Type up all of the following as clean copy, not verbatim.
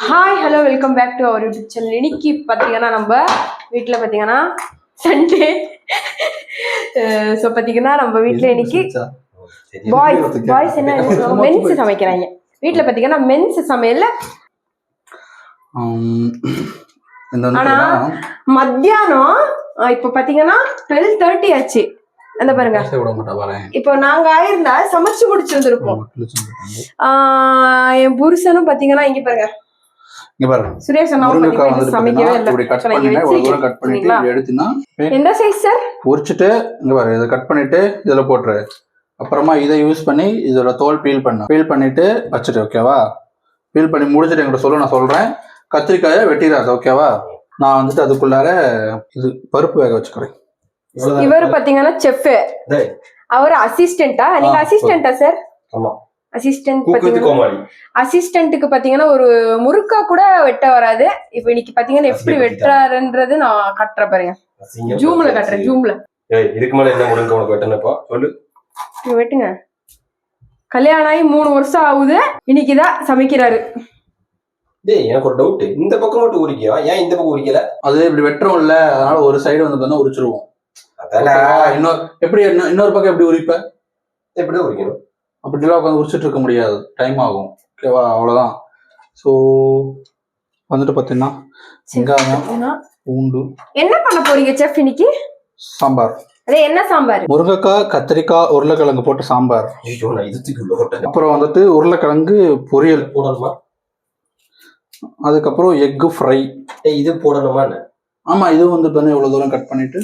Hi hello welcome back to our YouTube channel. இன்னைக்கு பார்த்தீங்கன்னா நம்ம வீட்டில் பார்த்தீங்கன்னா சண்டே. ஸோ பார்த்தீங்கன்னா நம்ம வீட்டில் இன்னைக்கு பாய்ஸ் என்ன மென்ஸ் சமைக்கிறாங்க. வீட்டில் பார்த்தீங்கன்னா மென்ஸ் சமையல். ஆனால் மத்தியானம் இப்போ பார்த்தீங்கன்னா 12:30 ஆச்சு. அந்த பாருங்க, இப்போ நாங்க ஆயிருந்தா சமைச்சு முடிச்சு வந்திருப்போம். என் புருஷனும் பாத்தீங்கன்னா இங்க பாருங்க, சுரேஷ் சமைக்கவே எந்த சைஸ் சார் உரிச்சிட்டு இங்க பாரு, இதை கட் பண்ணிட்டு இதுல போட்டுரு. அப்புறமா இதை யூஸ் பண்ணி இதோட தோல் பீல் பண்ணிட்டு வச்சுட்டு, ஓகேவா? பீல் பண்ணி முடிச்சுட்டு என்கிட்ட சொல்ல, நான் சொல்றேன். கத்திரிக்காயை வெட்டிடாது, ஓகேவா? நான் வந்துட்டு அதுக்குள்ளார இது பருப்பு வேக வச்சுக்கிறேன். இவரு பாத்தீங்கன்னா செஃப், அவர் அசிஸ்டண்டா? நீங்க அசிஸ்டண்டா சார்? ஆமா, அசிஸ்டன்ட். அசிஸ்டன்ட்டுக்கு பாத்தீங்கன்னா ஒரு முறுக்கா கூட வெட்ட வராது. இப்ப இன்னைக்கு பாத்தீங்கன்னா எப்படி வெட்டுறாருன்றது நான் கட்டுறேன் பாருங்க. ஜூம்ல கட்டுறேன், ஜூம்ல. இதுக்கு மேல என்ன முறுக்கு உனக்கு வெட்டனப்பா சொல்லு. வெட்டுங்க. கல்யாணம் ஆகி 3 வருஷம் ஆகுது, இன்னைக்குதான் சமைக்கிறாரு. டேய், எனக்கு ஒரு டவுட். இந்த பக்கம் மட்டும் உரிக்கியா, ஏன் இந்த பக்கம் உரிக்கல? அது இப்படி வெட்டுறோம்ல, அதனால ஒரு சைடு வந்து பார்த்தா உரிச்சிருவோம். இன்னொரு பக்கம் எப்படி உரிப்ப? எப்படி உரிக்கணும்? அப்படிலாம் உட்காந்து உரிச்சிட்டு இருக்க முடியாது, டைம் ஆகும், ஓகேவா? அவ்வளவுதான். ஸோ வந்துட்டு பார்த்தீங்கன்னா வெங்காயம், பூண்டு. என்ன பண்ண போறீங்க செஃப் இன்னைக்கு? சாம்பார். என்ன சாம்பார்? முருங்கைக்காய், கத்திரிக்காய், உருளைக்கிழங்கு போட்டு சாம்பார். அப்புறம் வந்துட்டு உருளைக்கிழங்கு பொரியல் போடணுமா? அதுக்கப்புறம் எக்கு ஃப்ரை. இது போடணுமா? ஆமா, இது வந்து பண்ணி இவ்வளவு தூரம் கட் பண்ணிட்டு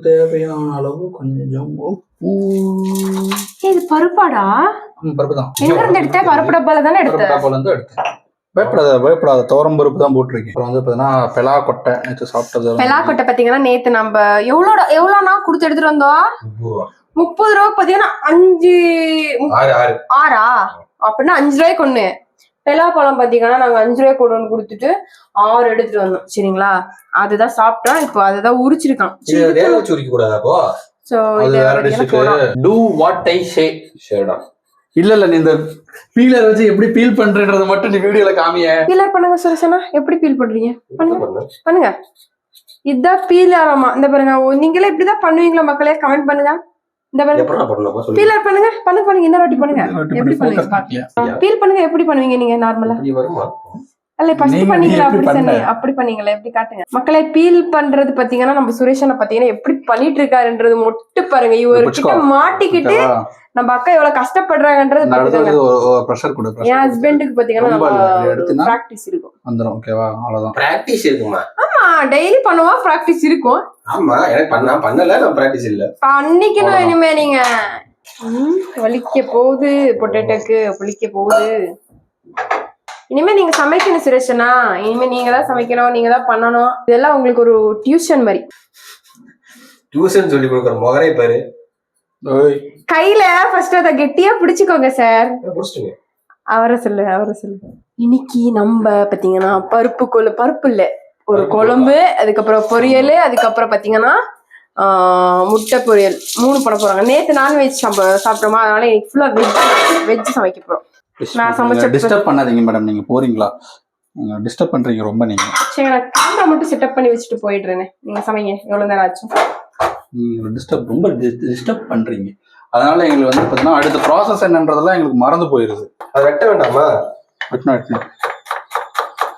தேவையான அளவு கொஞ்சம் உப்பு. இது பருப்பாடா? பருப்பு தான். எங்க இருந்து எடுத்த? பருப்பு டப்பால தானே எடுத்த? டப்பால இருந்து எடுத்தேன். பயப்படாத துவரம் பருப்பு தான் போட்டிருக்கேன். அப்புறம் வந்து பாத்தீங்கன்னா பெலாக்கொட்டை, நேற்று சாப்பிட்டது. பெலாக்கொட்டை பாத்தீங்கன்னா நேத்து நம்ம எவ்வளோனா கொடுத்து எடுத்துட்டு வந்தோம். 30 ரூபா. பாத்தீங்கன்னா 6 அப்படின்னா 5 ரூபாய்க்கு ஒண்ணு. பெலாப்பழம் பாத்தீங்கன்னா நாங்க 5 ரூபாய்க்கு ஒன்று கொடுத்துட்டு 6 எடுத்துட்டு வந்தோம். சரிங்களா? அதுதான் சாப்பிட்டோம். இப்போ அதுதான் உரிச்சிருக்கான். இல்ல நீ இந்த பீலர் வச்சு எப்படி பீல் பண்றதுன்றத மட்டும் நீ வீடியோல காமிய. பீலர் பண்ணுங்க சுரேஷனா. எப்படி பீல் பண்றீங்க? பண்ணுங்க. இதுதான் பீல் ஆராமா. இந்த பாருங்க, நீங்களே இப்படிதான் பண்ணுவீங்களா மக்களே? கமெண்ட் பண்ணுங்க. இந்த பாருங்க, பீலர் பண்ணுங்க. இந்த வாட்டி பண்ணுங்க. எப்படி பண்ணுவீங்க? பீல் பண்ணுங்க. எப்படி பண்ணுவீங்க நீங்க நார்மலா? அல்ல ஃபர்ஸ்ட் பண்ணீங்களா? அப்படி பண்ணீங்களா? எப்படி காட்டுங்க மக்களே. பீல் பண்றது பாத்தீங்கன்னா நம்ம சுரேஷனை பாத்தீங்கன்னா எப்படி பண்ணிட்டு இருக்காருன்றது மட்டும் பாருங்க. இவர்கிட்ட மாட்டிக்கிட்டு நம்ம அக்கா எவ்வளவு கஷ்டப்படுறாங்கன்றது பாத்துக்கோங்க. என் ஹஸ்பண்டுக்கு பாத்தீங்கன்னா பிராக்டிஸ் இருக்கும். வந்துரும், ஓகேவா? அவ்வளவுதான். பிராக்டிஸ் இருக்குமா? ஆமா, டெய்லி பண்ணுவா, பிராக்டிஸ் இருக்கும். ஆமா, எனக்கு பண்ணல, நான் பிராக்டிஸ் இல்ல. பண்ணிக்கணும் இனிமே. நீங்க வலிக்க போகுது, பொட்டேட்டோக்கு வலிக்க போகுது. இனிமே நீங்க சமைக்கணும் சுரேஷனா. இனிமே நீங்க தான் சமைக்கணும், நீங்க தான் பண்ணணும். இதெல்லாம் உங்களுக்கு ஒரு டியூஷன் மாதிரி. டியூஷன் சொல்லி கொடுக்குற முகரை பாரு. கையில ஃபர்ஸ்ட் அத கெட்டியா பிடிச்சுக்கோங்க சார். அவரை சொல்லு. இன்னைக்கு நம்ம பாத்தீங்கன்னா பருப்பு இல்ல, ஒரு குழம்பு, அதுக்கப்புறம் பொரியல், அதுக்கப்புறம் பாத்தீங்கன்னா முட்டை பொரியல் 3 பண்ண போறாங்க. நேத்து நான்வெஜ் சாப்பிட்டோமா, அதனால இன்னைக்கு ஃபுல்லா வெஜ் சமைக்க போறோம். நான் சமைச்ச. டிஸ்டர்ப் பண்ணாதீங்க மேடம், நீங்க போறீங்களா? நீங்க டிஸ்டர்ப் பண்றீங்க ரொம்ப. நீங்க சரி, நான் கேமரா மட்டும் செட்டப் பண்ணி வச்சுட்டு போயிடுறேன். நீங்க சமைங்க. எவ்வளவு நேரம் ஆச்சு? நீங்க ரொம்ப டிஸ்டர்ப் பண்றீங்க. அதனால எங்களுக்கு வந்து பாத்தீங்கன்னா அடுத்த ப்ராசஸ் என்னன்றதெல்லாம் எங்களுக்கு மறந்து போயிருது. அது வெட்ட வேண்டாமா? வெட்டணும்.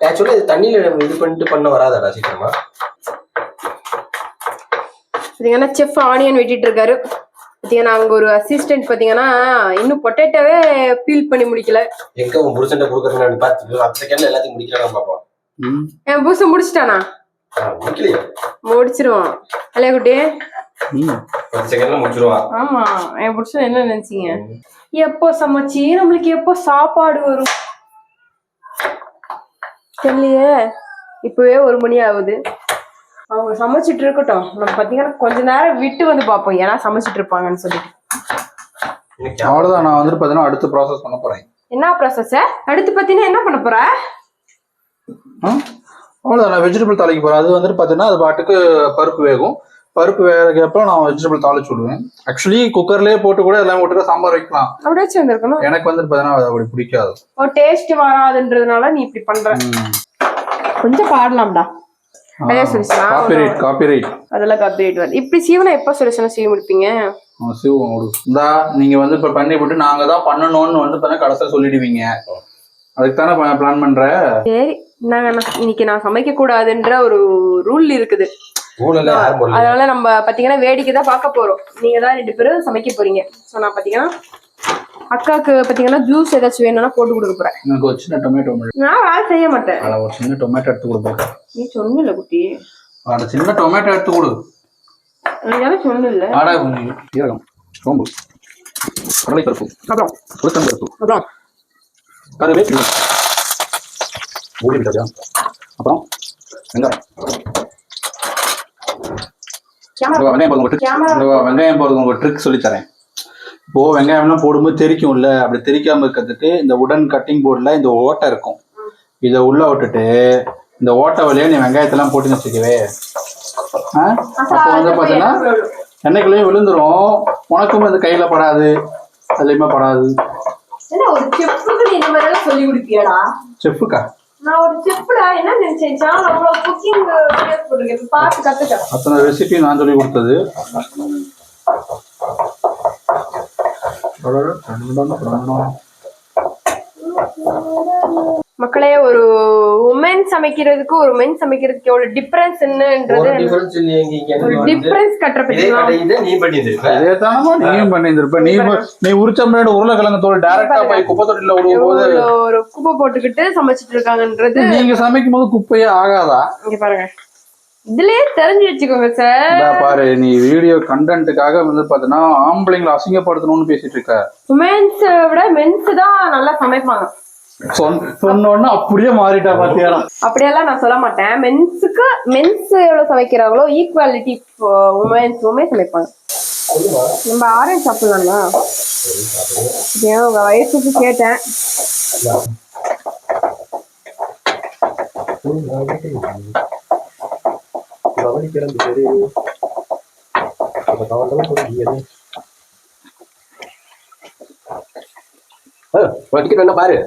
ஆக்சுவலி இது தண்ணியில இது பண்ணிட்டு பண்ண வராதாடா சீக்கிரமா? பாத்தீங்கன்னா செஃப் ஆனியன் வெட்டிட்டு இருக்காரு. பாத்தீங்கன்னா அங்க ஒரு அசிஸ்டன்ட் பாத்தீங்கன்னா இன்னும் பொட்டேட்டோவே பீல் பண்ணி முடிக்கல. எங்க உன் புருஷன்ட்ட குடுக்கறேன்னு பாத்து 10 செகண்ட்ல எல்லாத்தையும் முடிக்கறாங்க பாப்போம். என் புருஷன் முடிச்சிட்டானா? முடிக்கலையா? முடிச்சிருவான். அல்லையா குட்டி? 10 செகண்ட்ல முடிச்சிருவான். ஆமா, என் புருஷன் என்ன நினைச்சீங்க? எப்போ சமைச்சி நம்மளுக்கு எப்போ சாப்பாடு வரும் தெரியலையே. இப்பவே 1 மணி ஆகுது. அவங்க சமைச்சிட்டு இருக்கட்டும். நம்ம பாத்தீங்கன்னா கொஞ்ச நேரம் விட்டு வந்து பாப்போம், ஏன்னா சமைச்சிட்டு இருப்பாங்கன்னு சொல்லிட்டு. அவ்வளவுதான். நான் வந்துட்டு பாத்தீங்கன்னா அடுத்த ப்ராசஸ் பண்ண போறேன். என்ன ப்ராசஸ்? அடுத்து பாத்தீங்கன்னா என்ன பண்ண போற? அவ்வளவுதான், நான் வெஜிடபிள் தாளிக்க போறேன். அது வந்துட்டு பாத்தீங்கன்னா அது பாட்டுக்கு பருப்பு வேகும். பருப்பு வேகிறப்ப நான் வெஜிடபிள் தாளிச்சு விடுவேன். ஆக்சுவலி குக்கர்லயே போட்டு கூட எல்லாம் போட்டு சாம்பார் வைக்கலாம். அப்படியே சேர்ந்துருக்கணும். எனக்கு வந்து பார்த்தீங்கன்னா அது அப்படி பிடிக்காது. டேஸ்ட் வராதுன்றதுனால நீ இப்படி பண்ற. கொஞ்சம் பாடலாம்டா. காப்பிரைட் அதெல்லாம் காப்பிரைட் வருது. இப்படி சீவனை எப்ப சுரேஷனா சீவ முடிப்பீங்க? இந்தா நீங்க வந்து இப்ப பண்ணி போட்டு நாங்க தான் பண்ணணும்னு வந்து கடைசியில் சொல்லிடுவீங்க. அதுக்கு தானே பிளான் பண்ற. சரி இன்னைக்கு நான் சமைக்க கூடாதுன்ற ஒரு ரூல் இருக்குது. அதனால நம்ம பாத்தீங்கன்னா வேடிக்கை தான் பார்க்க போறோம். நீங்க தான் 2 பேரும் சமைக்க போறீங்க. சோ நான் பாத்தீங்கன்னா அக்காக்கு பாத்தீங்கன்னா ஜூஸ் ஏதாச்சும் வேணும்னா போட்டு கொடுக்க போறேன். எனக்கு ஒரு சின்ன டொமேட்டோ. நான் வேலை செய்ய மாட்டேன். ஒரு சின்ன டொமேட்டோ எடுத்து கொடுப்பேன். நீ சொன்னில குட்டி, அந்த சின்ன டொமேட்டோ எடுத்து கொடு. நான் சொன்னில. ஆடா ஈரகம், சோம்பு, கடலைப்பருப்பு, அப்புறம் உளுத்தம்பருப்பு, அப்புறம் கருவேப்பிலை, மூடி விட்டா, அப்புறம் வெங்காயம். வெங்காயம் போடுறது உங்களுக்கு ட்ரிக் சொல்லி தரேன். இப்போ வெங்காயம்லாம் போடும்போது தெரிக்கும்ல, அப்படி தெரிக்காம இருக்கிறதுக்கு இந்த உடன் கட்டிங் போர்டில் இந்த ஓட்டை இருக்கும். இதை உள்ள விட்டுட்டு இந்த ஓட்டை வழியா நீ வெங்காயத்தெல்லாம் போட்டு வச்சுக்கவே. அப்போ வந்து பார்த்தீங்கன்னா எண்ணெய்க்குள்ளேயும் விழுந்துரும். உனக்கும் இந்த கையில படாது, அதுலயுமே படாது. சொல்லி கொடுப்பியாடா? செஃப்புக்கா? நான் ஒரு செஃப்டா, என்ன நினைச்சேன் அவ்வளவு குக்கிங் வீடியோஸ் போட்டுருக்கேன். பார்த்து கத்துக்க. அத்தனை ரெசிபி நான் சொல்லி கொடுத்தது. மக்களே, ஒரு உமன் சமைக்கிறதுக்கு ஒரு மென் சமைக்கிறதுக்கு எவ்வளவு டிஃபரன்ஸ் என்னன்றது டிஃபரன்ஸ் நீ உரிச்ச முன்னாடி உருளைக்கிழங்கு தோல் டைரக்டா போய் குப்பை தொட்டில விடும்போது ஒரு குப்பை போட்டுக்கிட்டு சமைச்சிட்டு இருக்காங்கன்றது. நீங்க சமைக்கும் போது குப்பையே ஆகாதா? இங்க பாருங்க, இதுலயே தெரிஞ்சு வச்சுக்கோங்க சார். பாரு, நீ வீடியோ கண்டென்ட்டுக்காக வந்து பாத்தீங்கன்னா ஆம்பளைங்களை அசிங்கப்படுத்தணும்னு பேசிட்டு இருக்க. உமன்ஸ் விட மென்ஸ் தான் நல்லா சமைப்பாங்க சொன்னோன்னு அப்படியே மாறிட்டா பாத்தியாடா? அப்படியெல்லாம் நான் சொல்ல மாட்டேன். மென்ஸ் எவ்வளவு சமைக்கிறாங்களோ ஈக்குவாலிட்டி உமன்ஸுமே சமைப்பாங்க. நம்ம ஆரஞ்சு சாப்பிடலாம்னா உங்க வயசுக்கு கேட்டேன். பாரு,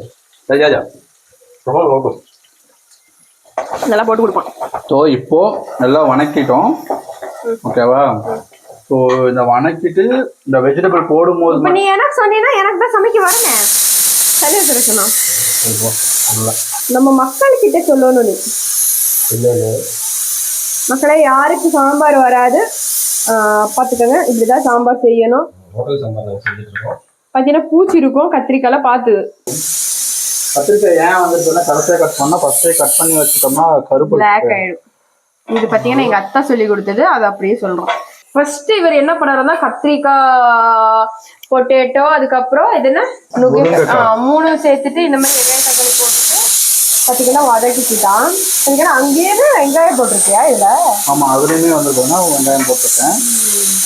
நல்லா போட்டு கொடுப்பான். ஸோ இப்போ நல்லா வணக்கிட்டோம், ஓகேவா? ஸோ இந்த வணக்கிட்டு இந்த வெஜிடபிள் போடும்போது நீ எனக்கு சொன்னீங்கன்னா எனக்கு தான் சமைக்க வரேன். சரியா சொல்லணும். நம்ம மக்கள்கிட்ட சொல்லணும். நீ மக்களே, யாருக்கு சாம்பார் வராது பார்த்துக்கோங்க. இப்படிதான் சாம்பார் செய்யணும். பார்த்தீங்கன்னா பூச்சி இருக்கும், கத்திரிக்காய் பார்த்து. கத்திரிக்காய் ஏன் வந்துட்டுனா கடைசியாக கட் பண்ணா ஃபர்ஸ்டே கட் பண்ணி வச்சுட்டோம்னா கருப்பு பிளாக் ஆயிடும். இது பார்த்தீங்கன்னா எங்க அத்தா சொல்லி கொடுத்தது, அதை அப்படியே சொல்றோம். ஃபர்ஸ்ட் இவர் என்ன பண்ணாருன்னா கத்திரிக்காய், பொட்டேட்டோ, அதுக்கப்புறம் இது என்ன 3 சேர்த்துட்டு இந்த மாதிரி வெங்காயம் தக்காளி போட்டுட்டு பார்த்தீங்கன்னா வதக்கிட்டான். அங்கேயே வெங்காயம் போட்டிருக்கியா இதுல? ஆமா, அதுலயுமே வந்துருக்கோம்னா வெங்காயம் போட்டிருக்கேன்.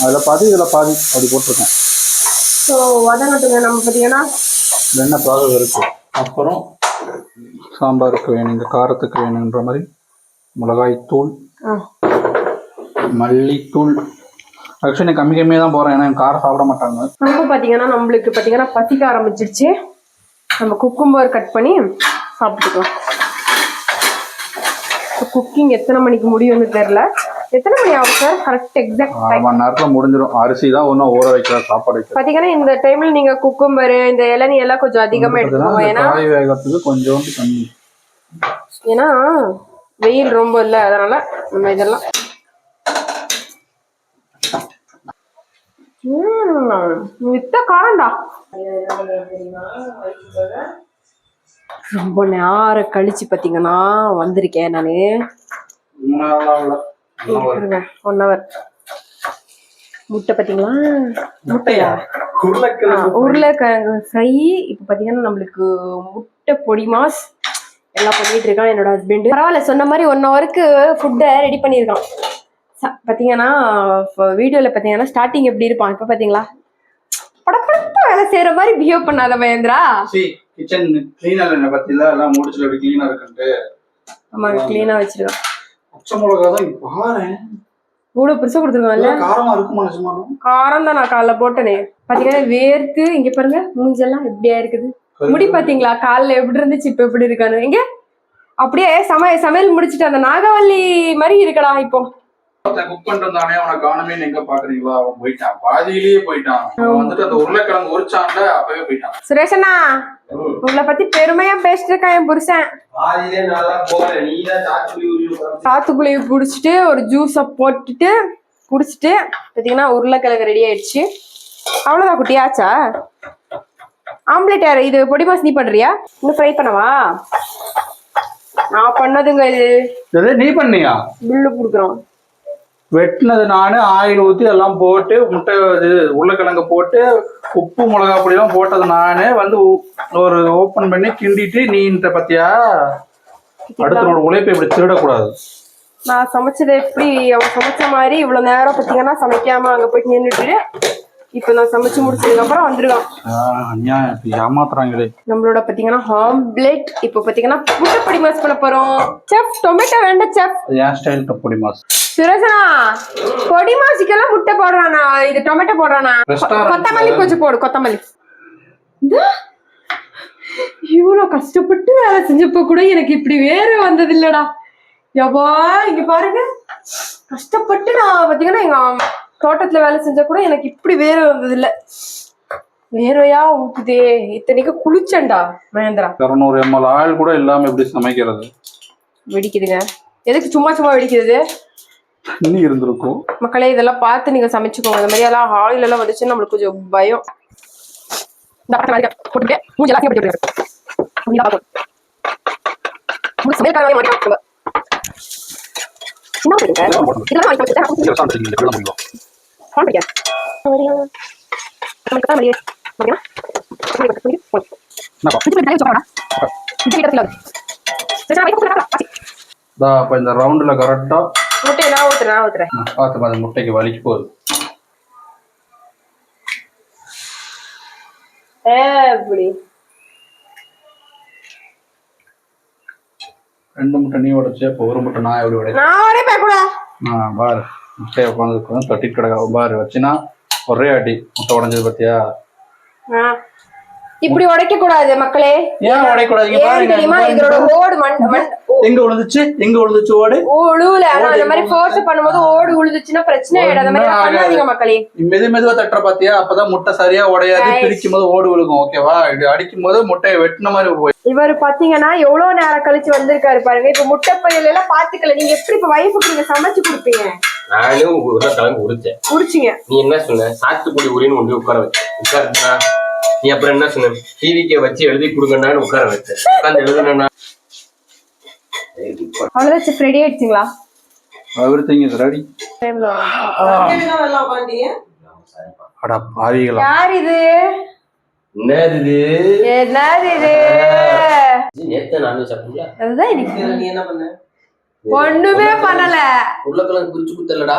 அதுல பாதி இதுல பாதி அப்படி போட்டிருக்கேன். ஸோ வதங்கட்டுங்க. நம்ம பார்த்தீங்கன்னா என்ன ப்ராசஸ் இருக்கு. அப்புறம் சாம்பாருக்கு வேணும், இந்த காரத்துக்கு வேணுன்ற மாதிரி மிளகாய் தூள், மல்லித்தூள். ஆக்சுவலி கம்மி கம்மியாக தான் போகிறேன், ஏன்னா காரம் சாப்பிட மாட்டாங்க. நம்ம பார்த்தீங்கன்னா நம்மளுக்கு பார்த்தீங்கன்னா பசிக்க ஆரம்பிச்சிருச்சு. நம்ம குக்கும்பர் கட் பண்ணி சாப்பிட்டுக்கலாம். குக்கிங் எத்தனை மணிக்கு முடியும்னு தெரியல. எத்தனை மணி ஆகும் சார்? கரெக்ட் எக்ஸாக்ட் 1 மணி நேரத்தில் முடிஞ்சிடும். அரிசி தான் ஒன்றும் ஊற வைக்கிற சாப்பாடு வைக்க. பார்த்தீங்கன்னா இந்த டைமில் நீங்கள் குக்கும்பர், இந்த இளநீ எல்லாம் கொஞ்சம் அதிகமாக எடுத்துக்கோங்க. ஏன்னா காய் வேகத்துக்கு கொஞ்சம் கம்மி, ஏன்னா வெயில் ரொம்ப இல்லை. அதனால நம்ம இதெல்லாம் வித்த காரண்டா. ரொம்ப நேரம் கழிச்சு பாத்தீங்கன்னா வந்திருக்கேன் நானு. 1 hour. முட்டை பாத்தீங்களா? முட்டையா? உருளைக்கிழங்கு ஃப்ரை. இப்ப பாத்தீங்கன்னா நம்மளுக்கு முட்டை பொடி மாஸ் எல்லாம் பண்ணிட்டு இருக்கான் என்னோட ஹஸ்பண்ட். பரவாயில்ல, சொன்ன மாதிரி 1 hourக்கு ஃபுட்டை ரெடி பண்ணியிருக்கான். பாத்தீங்கன்னா வீடியோல பாத்தீங்கன்னா ஸ்டார்டிங் எப்படி இருப்பான், இப்ப பாத்தீங்களா படப்படப்பா வேலை செய்யற மாதிரி பிஹேவ் பண்ணாத மகேந்திரா. கிச்சன் கிளீனா இல்ல பத்தில எல்லாம் முடிச்சுல எப்படி கிளீனா இருக்குன்னு. ஆமா, கிளீனா வச்சிருக்கோம். பச்சை மிளகாய் தான் பாரு. இவ்வளவு பெருசா கொடுத்துருக்காங்கல்ல. காரமா இருக்குமா நிஜமாலும்? காரம் தான் நான் காலைல போட்டேனே. பாத்தீங்கன்னா வேர்த்து இங்க பாருங்க மூஞ்செல்லாம் எப்படியா இருக்குது. முடி பாத்தீங்களா காலைல எப்படி இருந்துச்சு இப்ப எப்படி இருக்கானு. இங்க அப்படியே சமையல் முடிச்சுட்டு அந்த நாகவல்லி மாதிரி இருக்கடா இப்போ. குக் பண்ணிருந்தானே அவனை காணமே எங்க பாக்குறீங்களா? அவன் போயிட்டான், பாதியிலேயே போயிட்டான். அவன் வந்துட்டு அந்த உருளைக்கிழங்கு உரிச்சான்ல அப்பவே போயிட்டான். சுரேஷனா உங்களை பத்தி பெருமையா பேசிட்டு இருக்கான் என் புருஷன். சாத்துக்குழி குடிச்சிட்டு ஒரு ஜூஸ போட்டுட்டு குடிச்சிட்டு பாத்தீங்கன்னா உருளைக்கிழங்கு ரெடி ஆயிடுச்சு. அவ்வளவுதான் குட்டியாச்சா? ஆம்லெட் யாரு இது? பொடி மாஸ் நீ பண்றியா? இன்னும் ஃப்ரை பண்ணவா? நான் பண்ணதுங்க இது. நீ பண்ணியா? பில்லு குடுக்குறோம். வெட்டினது நானு, ஆயில் ஊத்தி எல்லாம் போட்டு முட்டை உருளைக்கிழங்கு போட்டு உப்பு மிளகா பொடியெல்லாம் போட்டது நானே வந்து ஒரு ஓபன் பண்ணி கிண்டிட்டு நீன்ற பத்தியா? அடுத்தவனோட உழைப்பை இப்படி திருடக்கூடாது. நான் சமைச்சது எப்படி அவங்க சமைச்ச மாதிரி இவ்வளவு நேரம் பாத்தீங்கன்னா சமைக்காம அங்க போயிட்டு நின்றுட்டு இப்ப நான் சமைச்சு முடிச்சதுக்கு அப்புறம் வந்துருக்கான். ஏமாத்துறாங்களே. நம்மளோட பாத்தீங்கன்னா ஆம்லெட் இப்ப பாத்தீங்கன்னா முட்டை பொடி மாஸ் பண்ண போறோம். செஃப் டொமேட்டோ வேண்டாம் செஃப். என் ஸ்டைல் பொடி மாஸ். சுரேஷனா பொடி மாசிக்கெல்லாம் முட்டை போடுறானா? இது டொமேட்டோ போடுறானா? கொத்தமல்லி கொஞ்சம் போடு. கொத்தமல்லி. இவ்வளவு கஷ்டப்பட்டு வேலை செஞ்சப்ப கூட எனக்கு இப்படி வேற வந்தது இல்லடா. யப்பா இங்க பாருங்க, கஷ்டப்பட்டு நான் பாத்தீங்கன்னா எங்க தோட்டத்துல வேலை செஞ்சா கூட எனக்கு இப்படி வேற வந்தது இல்ல. வேறையா ஊத்துதே. இத்தனைக்கு குளிச்சண்டா மகேந்திரா. 200 ml ஆயில் கூட இல்லாம எப்படி சமைக்கிறது? வெடிக்குதுங்க. எதுக்கு சும்மா சும்மா வெடிக்கிறது? தண்ணி இருந்திருக்கும். மக்களே இதெல்லாம் பார்த்து நீங்க சமைச்சுக்கோங்க. இந்த மாதிரி எல்லாம் ஆயில் எல்லாம் வந்துச்சுன்னா நம்மளுக்கு கொஞ்சம் பயம். இந்த ரவுண்ட்ல கரெக்டா முட்டையை நான் ஊத்துறேன். பார்த்து அந்த முட்டைக்கு வலிக்கு போகுது. எப்படி 2 முட்டை நீ உடைச்சு, அப்போ 1 முட்டை நான் எப்படி உடைச்சு? நான் உடைப்பேன் கூட. பாரு முட்டையை உட்காந்து தட்டிட்டு கிடக்கா பாரு. வச்சுன்னா ஒரே அடி முட்டை உடைஞ்சது பத்தியா? இப்படி உடைக்க கூடாது மக்களே. ஏன் உடைக்கூடாது? தெரியுமா இதோட ஓடு எங்க விழுந்துச்சு ஓடு உழுவுல. அந்த மாதிரி ஃபோர்ஸ் பண்ணும்போது ஓடு உழுதுச்சுன்னா பிரச்சனை ஆயிடும். அந்த மாதிரி பண்ணாதீங்க மக்களே. மெதுவா தட்டுற பாத்தியா? அப்பதான் முட்டை சரியா உடையாது. பிரிக்கும் போது ஓடு விழுகும். ஓகேவா? இப்படி அடிக்கும் போது முட்டையை வெட்டின மாதிரி. இவர் பாத்தீங்கன்னா எவ்வளவு நேரம் கழிச்சு வந்திருக்காரு பாருங்க. இப்ப முட்டை பொரியல் எல்லாம் பாத்துக்கல. நீங்க எப்படி இப்ப வைஃபுக்கு நீங்க சமைச்சு கொடுப்பீங்க? நானும் உருளைக்கிழங்கு உரிச்சீங்க. நீ என்ன சொன்ன? சாத்துக்குடி உரின்னு கொண்டு உட்கார வச்சா நீ அப்புறம் என்ன சொன்ன? டிவிக்கே வச்சு எழுதி கொடுங்கன்னு உட்கார வச்சேன். உட்காந்து எழுதுனா அவ்வளவுதான். ரெடி ஆயிடுச்சுங்களா? Everything is ready. அட பாவிகளா. யார் இது? என்னது நேத்து நான்வெஜ் சாப்பிட்டீங்களா? அதுதான் இன்னைக்கு. நீ என்ன பண்ண? ஒண்ணுமே பண்ணல. உருளைக்கிழங்கு பிரிச்சு கொடுத்தலடா.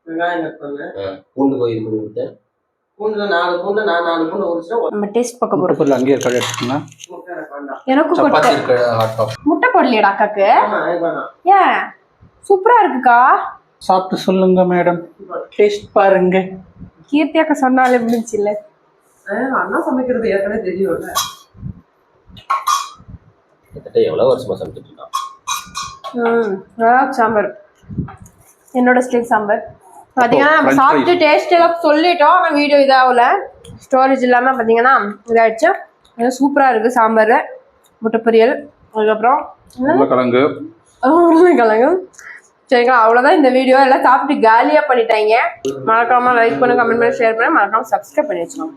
வெங்காயம் கட் பண்ணேன். பூண்டு போய் இது பண்ணி கொடுத்தேன். பூண்டுல 4 பூண்டு, நான் 4 பூண்டு உரிச்சா நம்ம டேஸ்ட் பார்க்க போறோம். முட்டை அங்கேயே கடை எடுத்துனா எனக்கு சப்பாத்தி இருக்கு. ஹாட் டாப் முட்டை போடலையடா அக்காக்கு. ஏன் சூப்பரா இருக்குக்கா. சாப்பிட்டு சொல்லுங்க மேடம். டேஸ்ட் பாருங்க. கீர்த்தி அக்கா சொன்னாலே முடிஞ்சு இல்ல. அண்ணா சமைக்கிறது ஏற்கனவே தெரியும்ல. எவ்வளவு வருஷமா சமைச்சிட்டு இருக்கான். சாம்பார் என்னோட ஸ்டைல் சாம்பார் பாத்தீங்கன்னா நம்ம சாப்பிட்டு டேஸ்ட் எல்லாம் சொல்லிட்டோம். ஆனா வீடியோ இதாகல, ஸ்டோரேஜ் இல்லாம பாத்தீங்கன்னா இதாயிடுச்சு. சூப்பரா இருக்கு சாம்பார், முட்டை பொரியல், அதுக்கப்புறம் உருளைக்கிழங்கு. சரிங்களா? அவ்வளவுதான் இந்த வீடியோ. எல்லாம் சாப்பிட்டு காலியா பண்ணிட்டாங்க. மறக்காம லைக் பண்ணுங்க, கமெண்ட் பண்ணி, ஷேர் பண்ணுங்க, மறக்காம சப்ஸ்கிரைப் பண்ணி வச்சுக்கோங்க.